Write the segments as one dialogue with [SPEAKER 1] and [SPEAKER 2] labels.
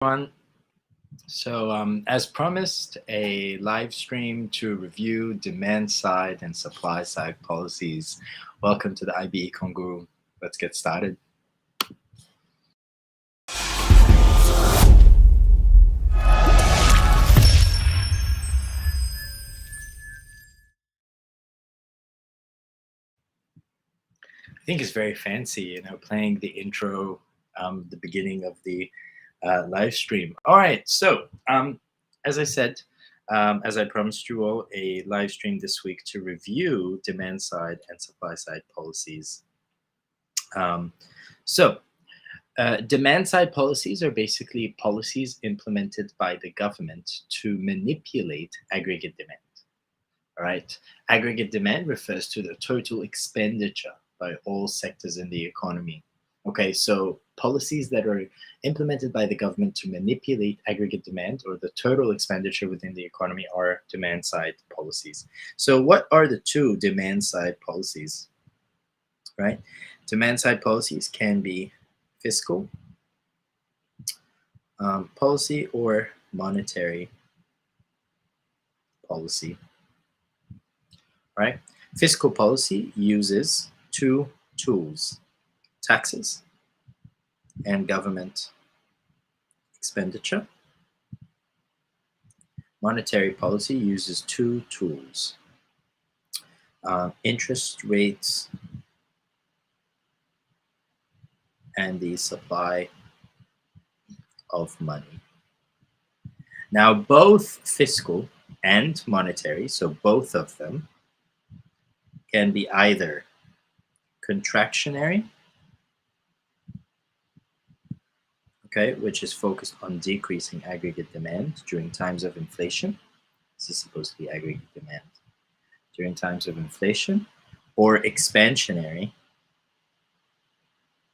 [SPEAKER 1] Everyone. So as promised, a live stream to review demand side and supply side policies. Welcome to the IB Econ Guru. Let's get started. I think it's very fancy, playing the intro, the beginning of the live stream. All right, so as I said, as I promised you all, a live stream this week to review demand side and supply side policies. Demand side policies are basically policies implemented by the government to manipulate aggregate demand. All right, aggregate demand refers to the total expenditure by all sectors in the economy. Okay, so policies that are implemented by the government to manipulate aggregate demand or the total expenditure within the economy are demand side policies. So what are the two demand side policies? Right, demand side policies can be fiscal policy or monetary policy. Right, fiscal policy uses two tools: taxes and government expenditure. Monetary policy uses two tools: interest rates and the supply of money. Now, both fiscal and monetary, so both of them, can be either contractionary, okay, which is focused on decreasing aggregate demand during times of inflation. This is supposed to be aggregate demand during times of inflation, or expansionary,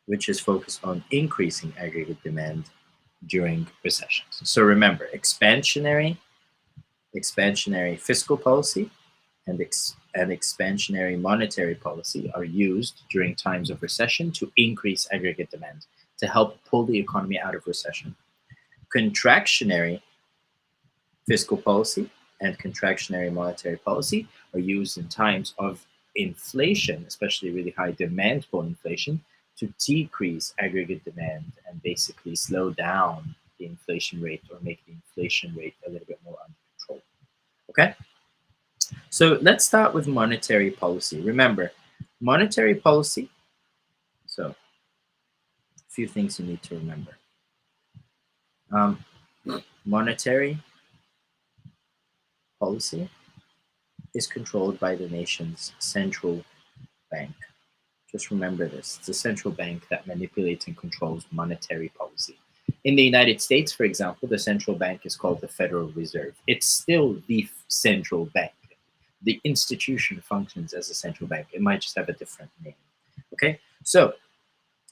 [SPEAKER 1] which is focused on increasing aggregate demand during recessions. So remember, expansionary fiscal policy and expansionary monetary policy are used during times of recession to increase aggregate demand, to help pull the economy out of recession. Contractionary fiscal policy and contractionary monetary policy are used in times of inflation, especially really high demand for inflation, to decrease aggregate demand and basically slow down the inflation rate or make the inflation rate a little bit more under control. Okay? So let's start with monetary policy. Remember, monetary policy, so a few things you need to remember. Monetary policy is controlled by the nation's central bank. Just remember this. It's the central bank that manipulates and controls monetary policy. In the United States, for example, the central bank is called the Federal Reserve. It's still the central bank. The institution functions as a central bank. It might just have a different name. Okay, so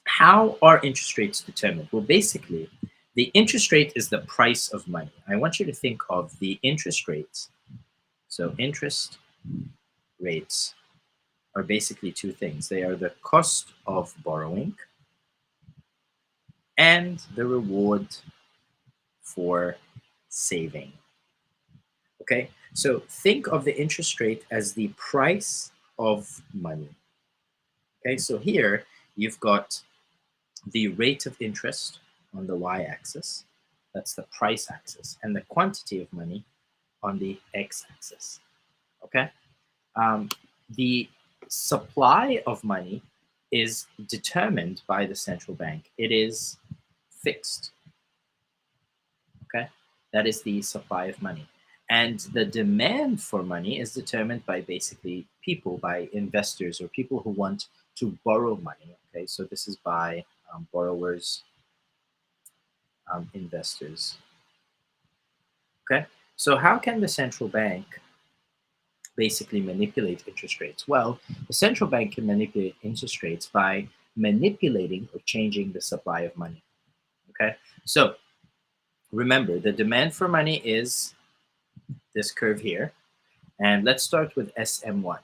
[SPEAKER 1] how are interest rates determined? Well, basically, the interest rate is the price of money. I want you to think of the interest rates. So interest rates are basically two things. They are the cost of borrowing and the reward for saving. Okay, so think of the interest rate as the price of money. Okay, so here you've got the rate of interest on the y-axis, that's the price axis, and the quantity of money on the x-axis. Okay, the supply of money is determined by the central bank. It is fixed. Okay, that is the supply of money. And the demand for money is determined by basically people, by investors or people who want to borrow money. Okay, so this is by borrowers, investors. Okay, so how can the central bank basically manipulate interest rates? Well, the central bank can manipulate interest rates by manipulating or changing the supply of money. Okay, so remember, the demand for money is this curve here, and let's start with SM1.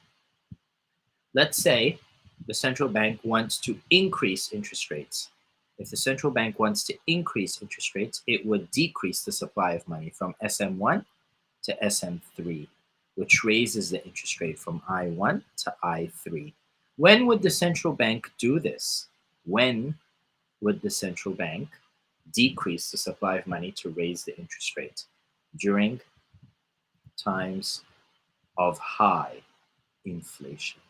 [SPEAKER 1] Let's say the central bank wants to increase interest rates. If the central bank wants to increase interest rates, it would decrease the supply of money from SM1 to SM3, which raises the interest rate from I1 to I3. When would the central bank do this? When would the central bank decrease the supply of money to raise the interest rate? During times of high inflation.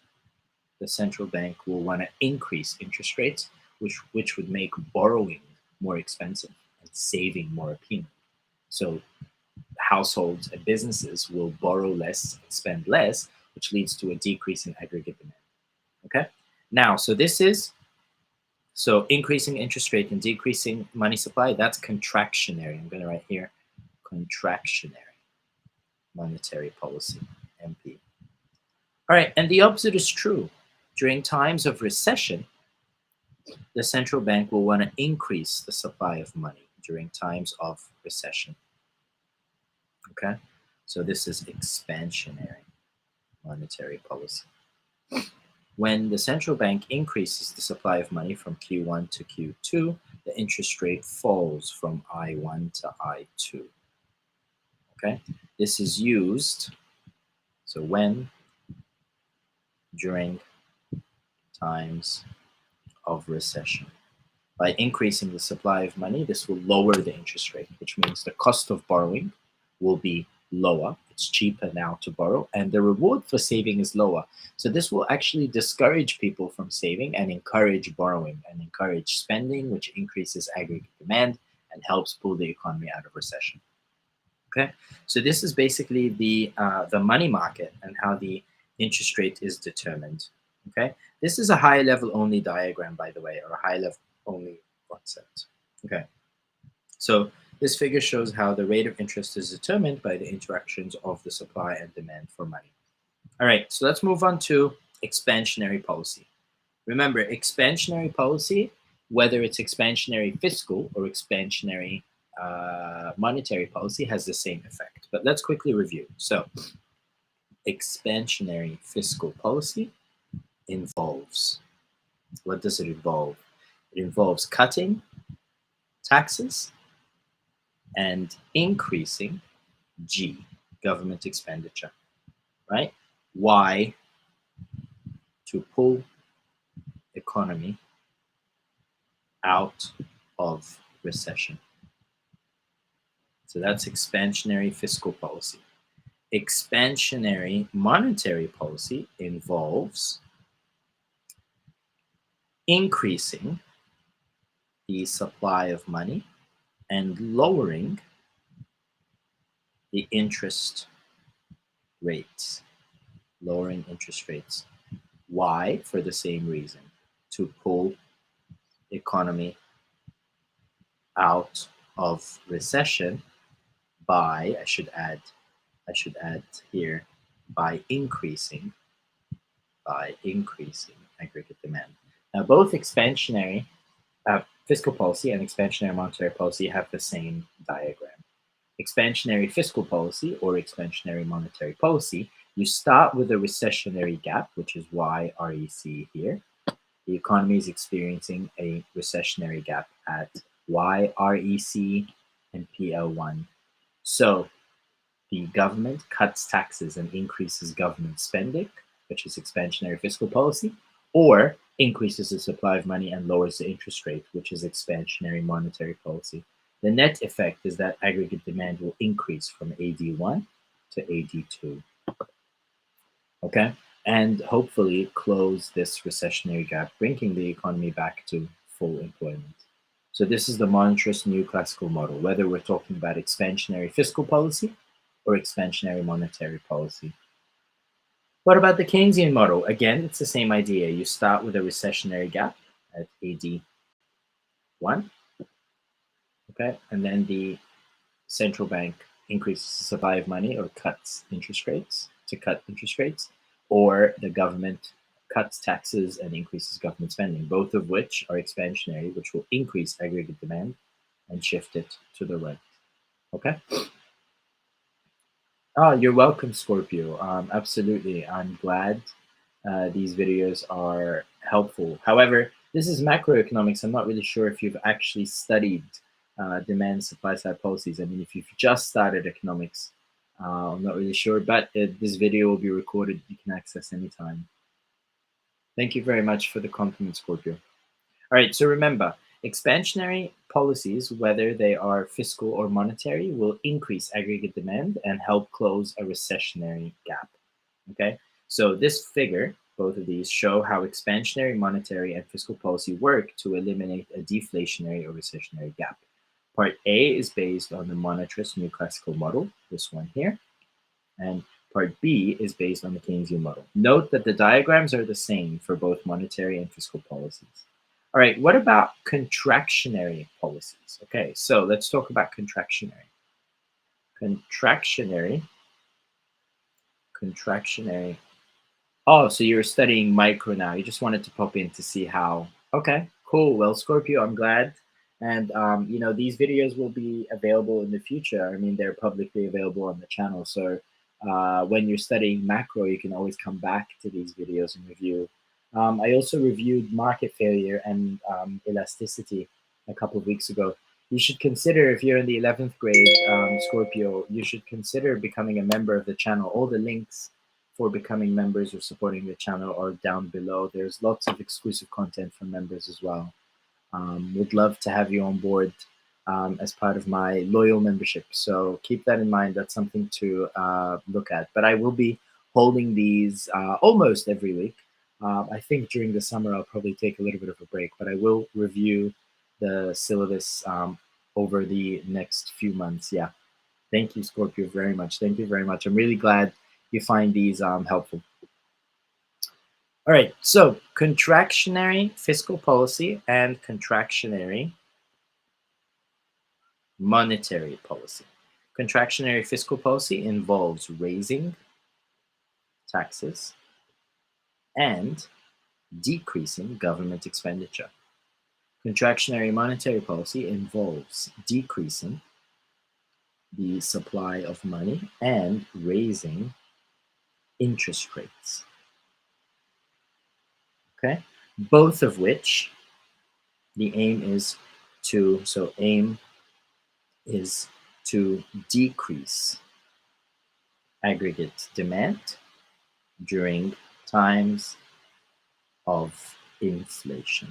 [SPEAKER 1] The central bank will want to increase interest rates, which would make borrowing more expensive and saving more appealing. So households and businesses will borrow less and spend less, which leads to a decrease in aggregate demand. Okay? Now, so increasing interest rate and decreasing money supply, that's contractionary. I'm going to write here, contractionary monetary policy, MP. All right, and the opposite is true. During times of recession, the central bank will want to increase the supply of money during times of recession. Okay, so this is expansionary monetary policy. When the central bank increases the supply of money from Q1 to Q2, the interest rate falls from I1 to I2. Okay, this is used, so when, during times of recession. By increasing the supply of money, this will lower the interest rate, which means the cost of borrowing will be lower. It's cheaper now to borrow, and the reward for saving is lower. So this will actually discourage people from saving and encourage borrowing and encourage spending, which increases aggregate demand and helps pull the economy out of recession. Okay, so this is basically the money market and how the interest rate is determined. Okay, this is a high level only diagram, by the way, or a high level only concept. Okay, so this figure shows how the rate of interest is determined by the interactions of the supply and demand for money. All right, so let's move on to expansionary policy. Remember, expansionary policy, whether it's expansionary fiscal or expansionary monetary policy, has the same effect. But let's quickly review. So, expansionary fiscal policy involves, what does it involve? It involves cutting taxes and increasing G, government expenditure, right? Y, to pull economy out of recession. So that's expansionary fiscal policy. Expansionary monetary policy involves increasing the supply of money and lowering the interest rates. Lowering interest rates. Why? For the same reason, to pull economy out of recession by, I should add here, by increasing aggregate demand. Now, both expansionary fiscal policy and expansionary monetary policy have the same diagram. Expansionary fiscal policy or expansionary monetary policy, you start with a recessionary gap, which is YREC here. The economy is experiencing a recessionary gap at YREC and PL1. So the government cuts taxes and increases government spending, which is expansionary fiscal policy, or increases the supply of money and lowers the interest rate, which is expansionary monetary policy. The net effect is that aggregate demand will increase from AD1 to AD2. Okay, and hopefully close this recessionary gap, bringing the economy back to full employment. So this is the monetarist new classical model, whether we're talking about expansionary fiscal policy or expansionary monetary policy. What about the Keynesian model? Again, it's the same idea. You start with a recessionary gap at AD1, okay, and then the central bank increases the supply of money or cuts interest rates to cut interest rates, or the government cuts taxes and increases government spending, both of which are expansionary, which will increase aggregate demand and shift it to the right. Okay? Oh, you're welcome, Scorpio. Absolutely. I'm glad these videos are helpful. However, This is macroeconomics. I'm not really sure if you've actually studied demand supply side policies. I mean, if you've just started economics, I'm not really sure, but this video will be recorded. You can access anytime. Thank you very much for the compliment, Scorpio. All right, so remember, expansionary policies, whether they are fiscal or monetary, will increase aggregate demand and help close a recessionary gap. Okay, so this figure, both of these, show how expansionary monetary and fiscal policy work to eliminate a deflationary or recessionary gap. Part A is based on the monetarist neoclassical model, this one here, and Part B is based on the Keynesian model. Note that the diagrams are the same for both monetary and fiscal policies. All right, what about contractionary policies? Okay, so let's talk about contractionary. Contractionary. Oh, so you're studying micro now. You just wanted to pop in to see how. Okay, cool. Well, Scorpio, I'm glad. And, these videos will be available in the future. I mean, they're publicly available on the channel. So when you're studying macro, you can always come back to these videos and review. I also reviewed market failure and elasticity a couple of weeks ago. You should consider, if you're in the 11th grade, Scorpio, you should consider becoming a member of the channel. All the links for becoming members or supporting the channel are down below. There's lots of exclusive content for members as well. Would love to have you on board as part of my loyal membership. So keep that in mind. That's something to look at. But I will be holding these almost every week. I think during the summer, I'll probably take a little bit of a break, but I will review the syllabus over the next few months. Yeah. Thank you, Scorpio, very much. Thank you very much. I'm really glad you find these helpful. All right, so contractionary fiscal policy and contractionary monetary policy. Contractionary fiscal policy involves raising taxes and decreasing government expenditure. Contractionary monetary policy involves decreasing the supply of money and raising interest rates. Okay, both of which the aim is to, decrease aggregate demand during times of inflation.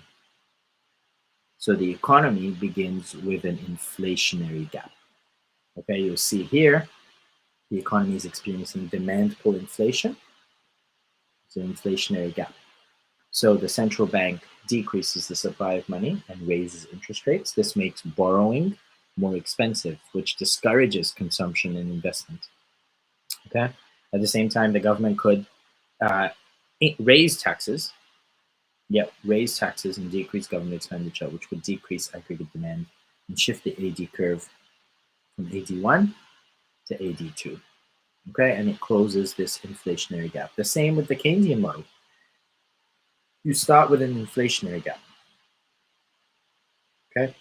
[SPEAKER 1] So the economy begins with an inflationary gap. Okay, you'll see here, the economy is experiencing demand pull inflation. It's an inflationary gap. So the central bank decreases the supply of money and raises interest rates. This makes borrowing more expensive, which discourages consumption and investment. Okay. At the same time, the government could raise taxes. Raise taxes and decrease government expenditure, which would decrease aggregate demand and shift the AD curve from AD1 to AD2. Okay, and it closes this inflationary gap. The same with the Keynesian model. You start with an inflationary gap. Okay,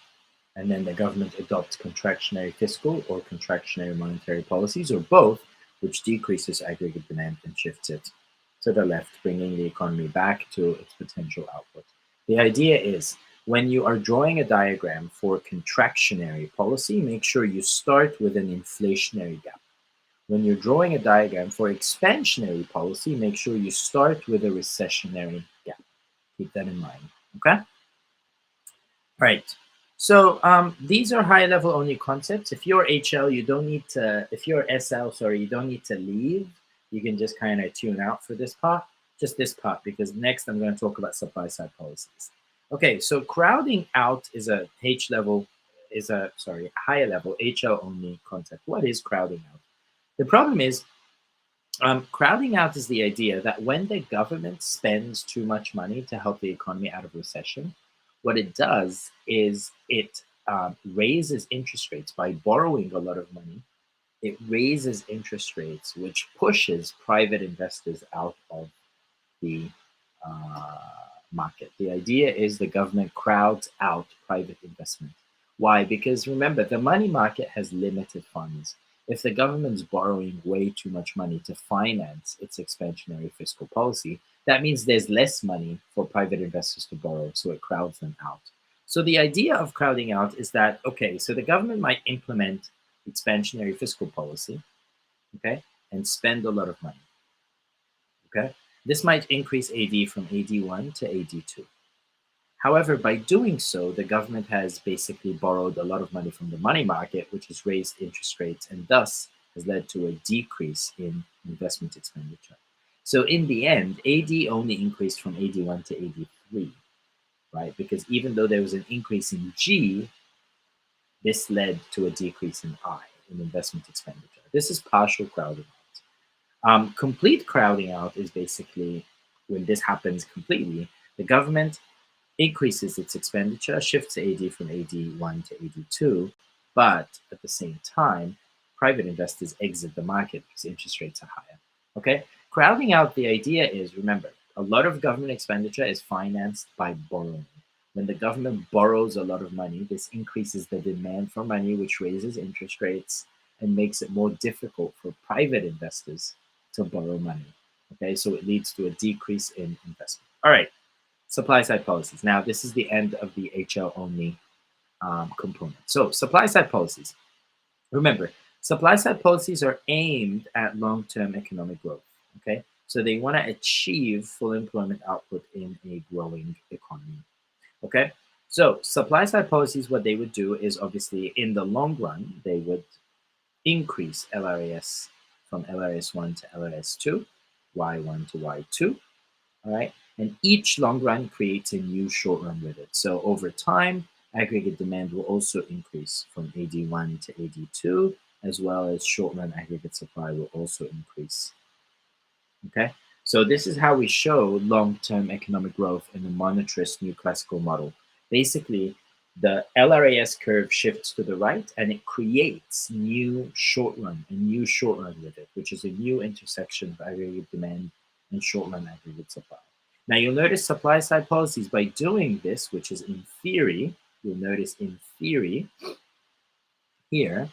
[SPEAKER 1] and then the government adopts contractionary fiscal or contractionary monetary policies, or both, which decreases aggregate demand and shifts it to the left, bringing the economy back to its potential output. The idea is, when you are drawing a diagram for contractionary policy, make sure you start with an inflationary gap. When you're drawing a diagram for expansionary policy, make sure you start with a recessionary gap. Keep that in mind, okay? All right, so these are high level only concepts. If you're HL, you don't need to, if you're SL, sorry, you don't need to leave. You can just kind of tune out for this part, just this part, because next I'm going to talk about supply side policies. Okay, so crowding out is a higher level HL only concept. What is crowding out? The problem is, crowding out is the idea that when the government spends too much money to help the economy out of recession, what it does is it raises interest rates by borrowing a lot of money. It raises interest rates, which pushes private investors out of the market. The idea is the government crowds out private investment. Why? Because remember, the money market has limited funds. If the government's borrowing way too much money to finance its expansionary fiscal policy, That means there's less money for private investors to borrow, so it crowds them out. So the idea of crowding out is that, okay, so the government might implement expansionary fiscal policy, okay, and spend a lot of money, okay? This might increase AD from AD1 to AD2. However, by doing so, the government has basically borrowed a lot of money from the money market, which has raised interest rates and thus has led to a decrease in investment expenditure. So in the end, AD only increased from AD1 to AD3, right? Because even though there was an increase in G, this led to a decrease in I, in investment expenditure. This is partial crowding out. Complete crowding out is basically when this happens completely, the government increases its expenditure, shifts AD from AD1 to AD2, but at the same time, private investors exit the market because interest rates are higher. Okay? Crowding out, the idea is, remember, a lot of government expenditure is financed by borrowing. When the government borrows a lot of money, this increases the demand for money, which raises interest rates and makes it more difficult for private investors to borrow money. Okay, so it leads to a decrease in investment. All right, supply side policies. Now, this is the end of the HL only component. So, supply side policies. Remember, supply side policies are aimed at long term economic growth. Okay, so they want to achieve full employment output in a growing economy. Okay, so supply side policies, what they would do is obviously in the long run, they would increase LRAS from LRS1 to LRS2, Y1 to Y2, all right? And each long run creates a new short run with it. So over time, aggregate demand will also increase from AD1 to AD2, as well as short run aggregate supply will also increase. Okay, so this is how we show long-term economic growth in the monetarist new classical model. Basically, the LRAS curve shifts to the right and it creates new short run, a new short run with it, which is a new intersection of aggregate demand and short run aggregate supply. Now you'll notice supply side policies by doing this, which is in theory, you'll notice in theory here,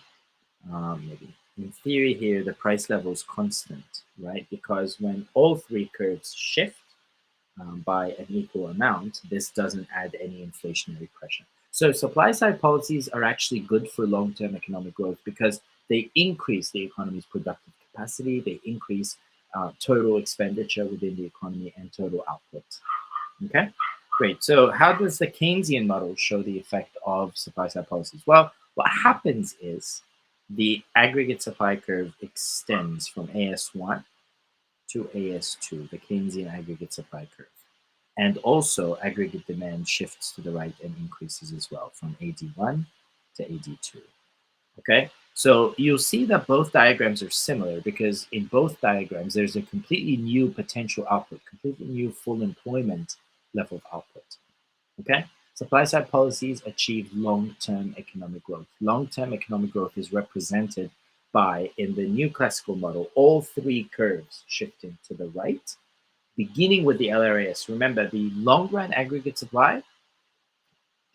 [SPEAKER 1] maybe in theory here, the price level is constant, right? Because when all three curves shift by an equal amount, this doesn't add any inflationary pressure. So supply side policies are actually good for long-term economic growth because they increase the economy's productive capacity, they increase total expenditure within the economy and total output. Okay, great. So how does the Keynesian model show the effect of supply side policies? Well, what happens is the aggregate supply curve extends from AS1 to AS2, the Keynesian aggregate supply curve. And also aggregate demand shifts to the right and increases as well from AD1 to AD2. Okay, so you'll see that both diagrams are similar because in both diagrams, there's a completely new potential output, completely new full employment level of output. Okay, supply side policies achieve long-term economic growth. Long-term economic growth is represented by, in the new classical model, all three curves shifting to the right, beginning with the LRAS. Remember, the long-run aggregate supply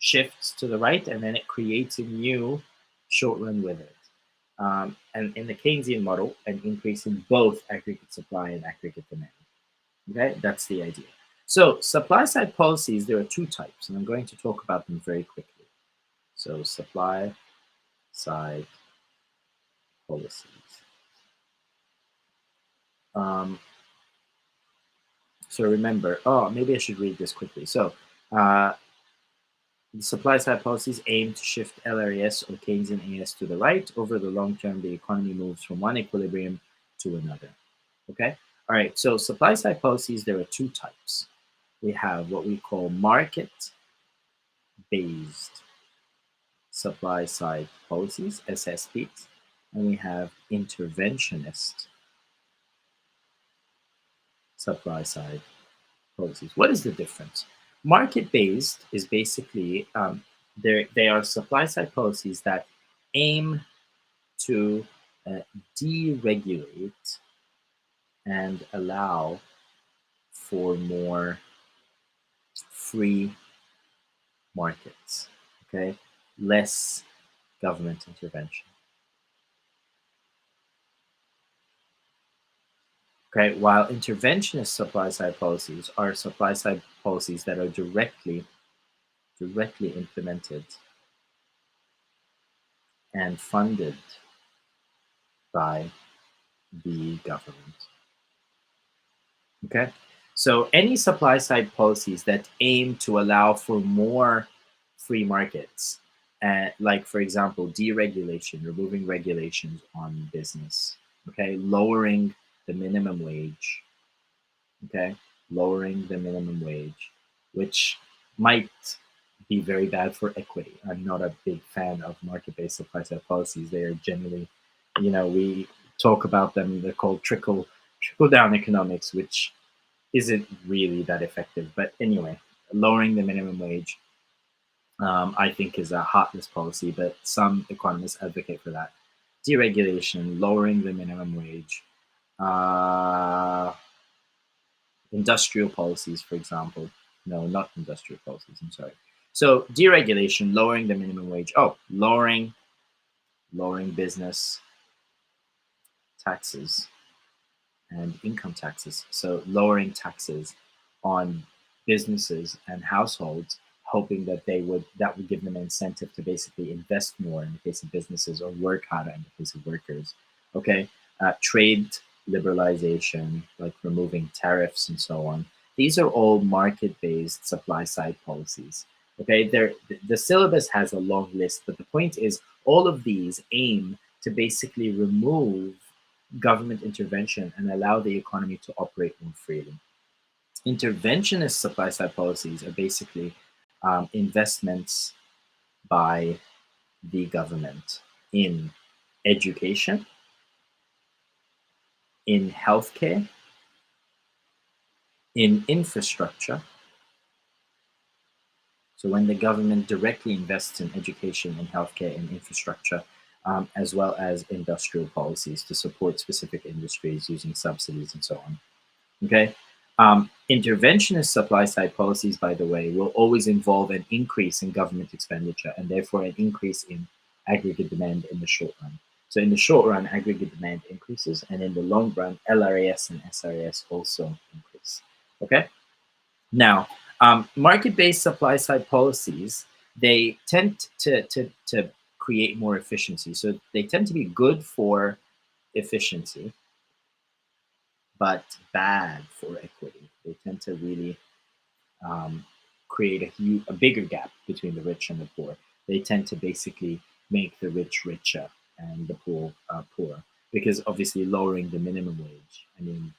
[SPEAKER 1] shifts to the right, and then it creates a new short run with it. And in the Keynesian model, an increase in both aggregate supply and aggregate demand. Okay, that's the idea. So supply side policies, there are two types, and I'm going to talk about them very quickly. So supply side policies. So remember, oh, maybe I should read this quickly. So the supply side policies aim to shift LRES or Keynesian AS to the right. Over the long term, the economy moves from one equilibrium to another. Okay, all right, so supply side policies, there are two types. We have what we call market-based supply side policies, SSPs, and we have interventionist supply side policies. What is the difference? Market-based is basically, they are supply side policies that aim to deregulate and allow for more free markets, okay? Less government intervention. Okay, while interventionist supply side policies are supply side policies that are directly implemented and funded by the government. Okay, so any supply side policies that aim to allow for more free markets, like for example, deregulation, removing regulations on business, okay, lowering the minimum wage, okay, lowering the minimum wage, which might be very bad for equity. I'm not a big fan of market-based supply side policies. They are generally, we talk about them. They're called trickle down economics, which isn't really that effective. But anyway, lowering the minimum wage, I think, is a heartless policy, but some economists advocate for that. Deregulation, lowering the minimum wage, uh, industrial policies, for example. No, not industrial policies. I'm sorry. So deregulation, lowering the minimum wage. Oh, lowering business taxes and income taxes. So lowering taxes on businesses and households, hoping that that would give them an incentive to basically invest more in the case of businesses or work harder in the case of workers. Okay, trade liberalization, like removing tariffs and so on. These are all market-based supply-side policies. Okay, the syllabus has a long list, but the point is all of these aim to basically remove government intervention and allow the economy to operate more freely. Interventionist supply side policies are basically investments by the government in education, in healthcare, in infrastructure. So when the government directly invests in education, in healthcare, and infrastructure, as well as industrial policies to support specific industries using subsidies and so on. Okay. Interventionist supply side policies, by the way, will always involve an increase in government expenditure and therefore an increase in aggregate demand in the short run. So in the short run, aggregate demand increases, and in the long run, LRAS and SRAS also increase. Okay. Now, market-based supply-side policies, they tend to create more efficiency. So they tend to be good for efficiency, but bad for equity. They tend to really create a bigger gap between the rich and the poor. They tend to basically make the rich richer and the poor poorer, because obviously lowering the minimum wage, I mean,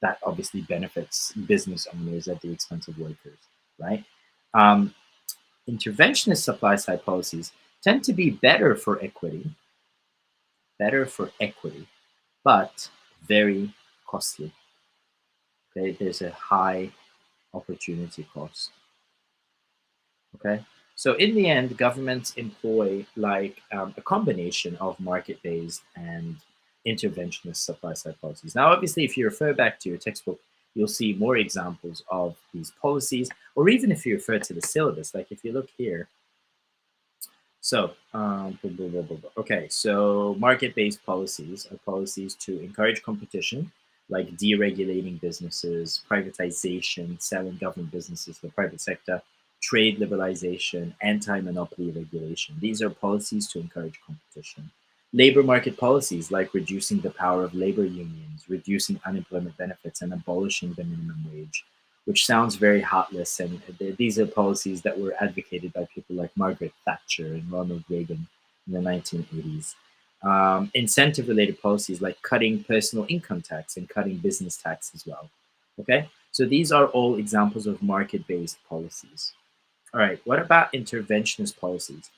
[SPEAKER 1] that obviously benefits business owners at the expense of workers, right? Um, Interventionist supply side policies tend to be better for equity, but very costly. Okay, there's a high opportunity cost. Okay, so in the end, governments employ like a combination of market-based and interventionist supply-side policies. Now, obviously, if you refer back to your textbook, you'll see more examples of these policies, or even if you refer to the syllabus, like if you look here. So, okay, so market-based policies are policies to encourage competition, like deregulating businesses, privatization, selling government businesses to the private sector, trade liberalization, anti-monopoly regulation. These are policies to encourage competition. Labor market policies like reducing the power of labor unions, reducing unemployment benefits, and abolishing the minimum wage, which sounds very heartless. And these are policies that were advocated by people like Margaret Thatcher and Ronald Reagan in the 1980s. Incentive-related policies like cutting personal income tax and cutting business tax as well. Okay, so these are all examples of market-based policies. All right, what about interventionist policies?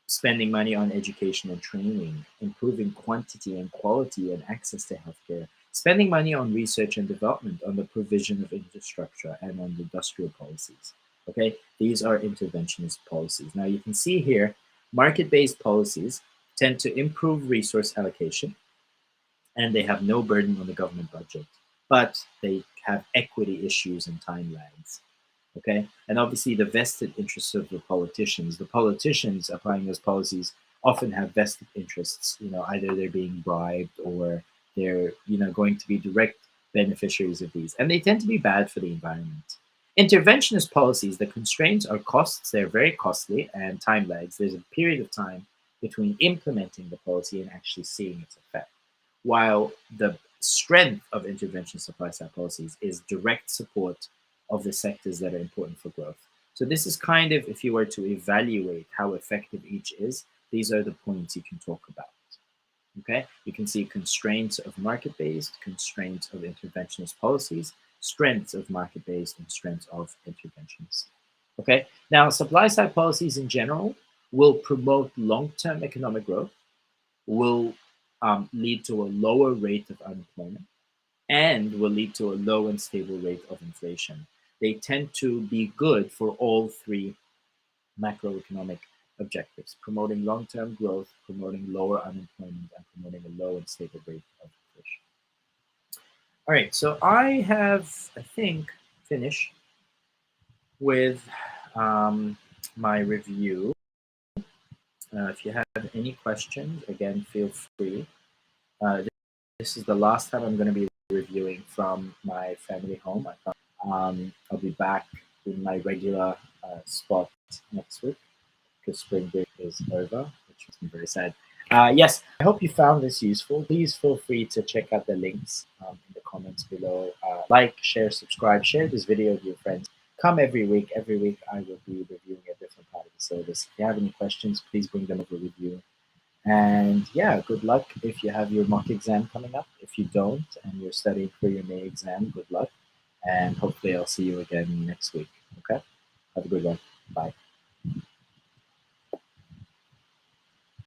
[SPEAKER 1] Spending money on education and training, improving quantity and quality and access to healthcare, spending money on research and development, on the provision of infrastructure, and on industrial policies. Okay, these are interventionist policies. Now you can see here, market-based policies tend to improve resource allocation, and they have no burden on the government budget, but they have equity issues and time lags. Okay, and obviously the vested interests of the politicians applying those policies often have vested interests. Either they're being bribed or they're going to be beneficiaries of these, and they tend to be bad for the environment. Interventionist policies, the constraints are costs, they're very costly, and time lags. There's a period of time between implementing the policy and actually seeing its effect. While the strength of intervention supply side policies is direct support of the sectors that are important for growth. So this is kind of, if you were to evaluate how effective each is, these are the points you can talk about. Okay, you can see constraints of market-based, constraints of interventionist policies, strengths of market-based, and strengths of interventionist. Okay, now supply-side policies in general will promote long-term economic growth, will lead to a lower rate of unemployment, and will lead to a low and stable rate of inflation. They tend to be good for all three macroeconomic objectives: promoting long-term growth, promoting lower unemployment, and promoting a low and stable rate of inflation. All right, so I have, I think, finished with my review. If you have any questions, again, feel free. This is the last time I'm going to be reviewing from my family home. I'll be back in my regular spot next week, because spring break is over, which makes me very sad. Yes, I hope you found this useful. Please feel free to check out the links in the comments below. Like, share, subscribe, share this video with your friends. Come every week. Every week I will be reviewing a different part of the syllabus. If you have any questions, please bring them over with you. And yeah, good luck if you have your mock exam coming up. If you don't and you're studying for your May exam, good luck. And hopefully I'll see you again next week. Okay? Have a good one. Bye.